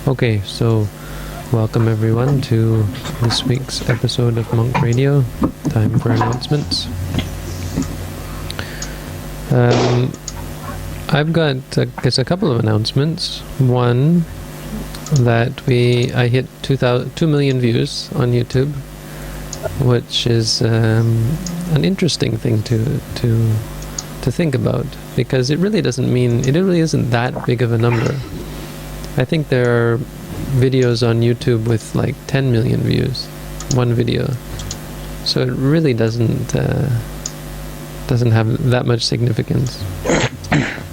Okay, so welcome everyone to this week's episode of Monk Radio. Time for announcements. I've got, I guess, a couple of announcements. One, that I hit 2 million views on YouTube, which is an interesting thing to think about, because it really isn't that big of a number. I think there are videos on YouTube with like 10 million views, one video. So it really doesn't have that much significance.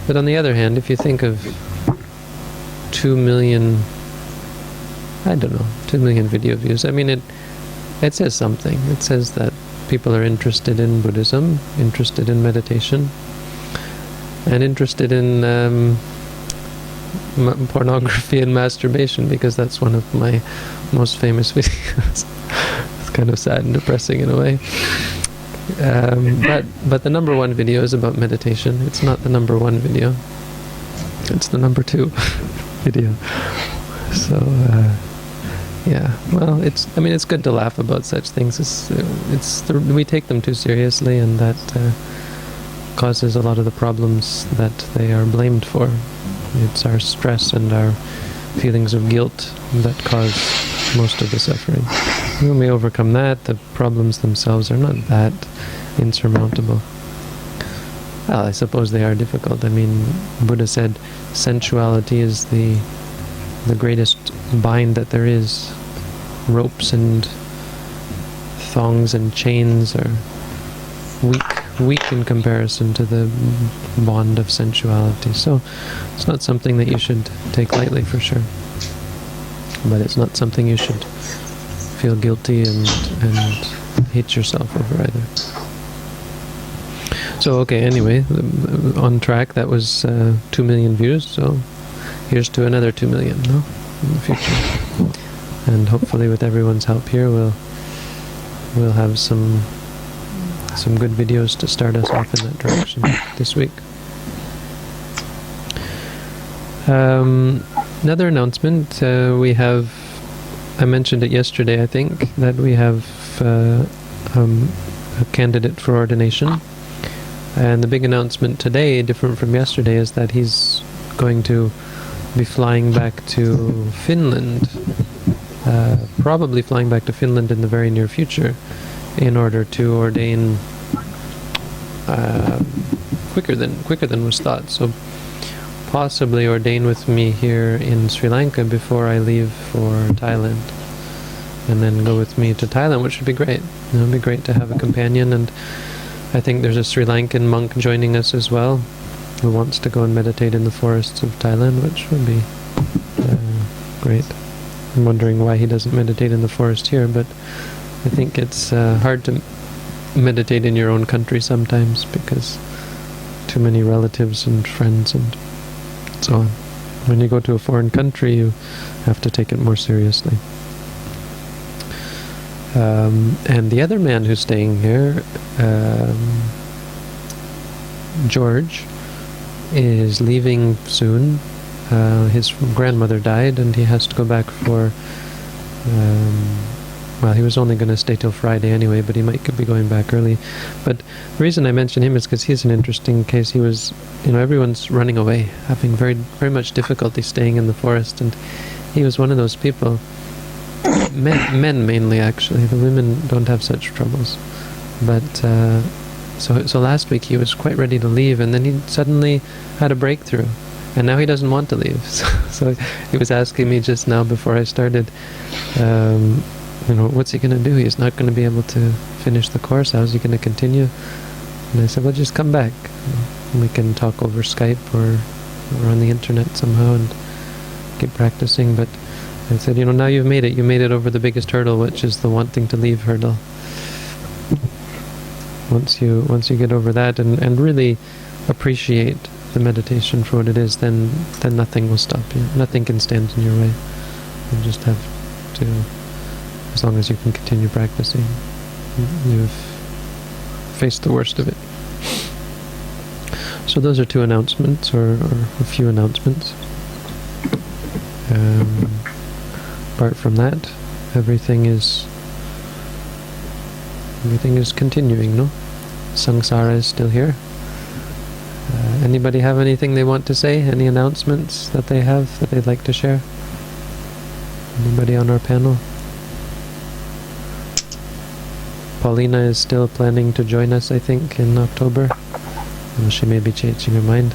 But on the other hand, if you think of 2 million, 2 million video views, I mean, it says something. It says that people are interested in Buddhism, interested in meditation, and interested in pornography and masturbation, because that's one of my most famous videos. It's kind of sad and depressing in a way. But the number one video is about meditation. It's not the number one video. It's the number 2 video. So yeah, well, it's good to laugh about such things. We take them too seriously, and that causes a lot of the problems that they are blamed for. It's our stress and our feelings of guilt that cause most of the suffering. When we overcome that, the problems themselves are not that insurmountable. Well, I suppose they are difficult. I mean, Buddha said sensuality is the greatest bind that there is. Ropes and thongs and chains are weak in comparison to the bond of sensuality. So it's not something that you should take lightly, for sure. But it's not something you should feel guilty and hate yourself over either. So okay, anyway, on track. That was 2 million views. So here's to another 2 million, no, in the future. And hopefully, with everyone's help here, we'll have some good videos to start us off in that direction this week. Another announcement, I mentioned it yesterday, I think, that we have a candidate for ordination. And the big announcement today, different from yesterday, is that he's going to be flying back to Finland, probably flying back to Finland in the very near future, in order to ordain quicker than was thought. So possibly ordain with me here in Sri Lanka before I leave for Thailand, and then go with me to Thailand, which would be great. It would be great to have a companion, and I think there's a Sri Lankan monk joining us as well, who wants to go and meditate in the forests of Thailand, which would be great. I'm wondering why he doesn't meditate in the forest here, but I think it's hard to meditate in your own country sometimes, because too many relatives and friends and so on. When you go to a foreign country, you have to take it more seriously. And the other man who's staying here, George, is leaving soon. His grandmother died, and he has to go back for well, he was only going to stay till Friday anyway, but he might be going back early. But the reason I mention him is because he's an interesting case. He was, everyone's running away, having very, very much difficulty staying in the forest, and he was one of those people. Men mainly, actually. The women don't have such troubles. But so last week he was quite ready to leave, and then he suddenly had a breakthrough, and now he doesn't want to leave. So he was asking me just now before I started, what's he going to do? He's not going to be able to finish the course. How's he going to continue? And I said, well, just come back. We can talk over Skype or on the internet somehow and keep practicing. But I said, now you've made it. You made it over the biggest hurdle, which is the wanting to leave hurdle. Once you get over that and really appreciate the meditation for what it is, then nothing will stop you. Nothing can stand in your way. You just have to, as long as you can continue practicing, you've faced the worst of it. So those are 2 announcements, or a few announcements. apart from that, everything is continuing, no? Samsara is still here. Anybody have anything they want to say? Any announcements that they have that they'd like to share? Anybody on our panel? Paulina is still planning to join us, I think, in October. Well, she may be changing her mind.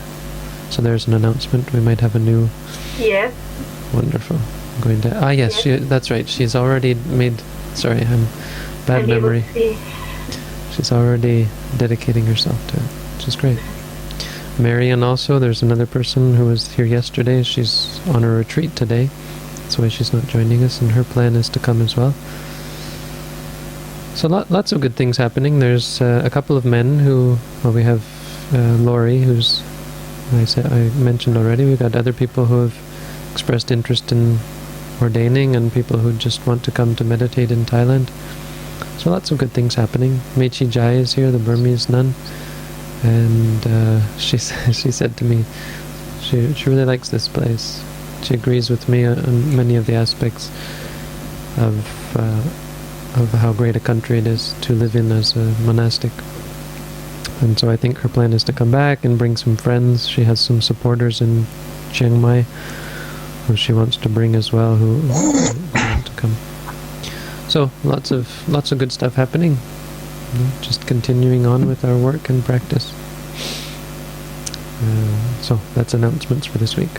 So there's an announcement. We might have a new... Yes. Wonderful. I'm going to... yes, Yes. that's right. She's already made... Sorry, I'm... Bad memory. She's already dedicating herself to it, which is great. Marian also, there's another person who was here yesterday. She's on a retreat today. That's why she's not joining us, and her plan is to come as well. So lots of good things happening. There's a couple of men who... Well, we have Laurie, who's... I mentioned already. We've got other people who have expressed interest in ordaining, and people who just want to come to meditate in Thailand. So lots of good things happening. Mechi Jai is here, the Burmese nun, and she said to me, she really likes this place. She agrees with me on many of the aspects of how great a country it is to live in as a monastic. And so I think her plan is to come back and bring some friends. She has some supporters in Chiang Mai who she wants to bring as well, who want to come. So lots of good stuff happening. Just continuing on with our work and practice. So that's announcements for this week.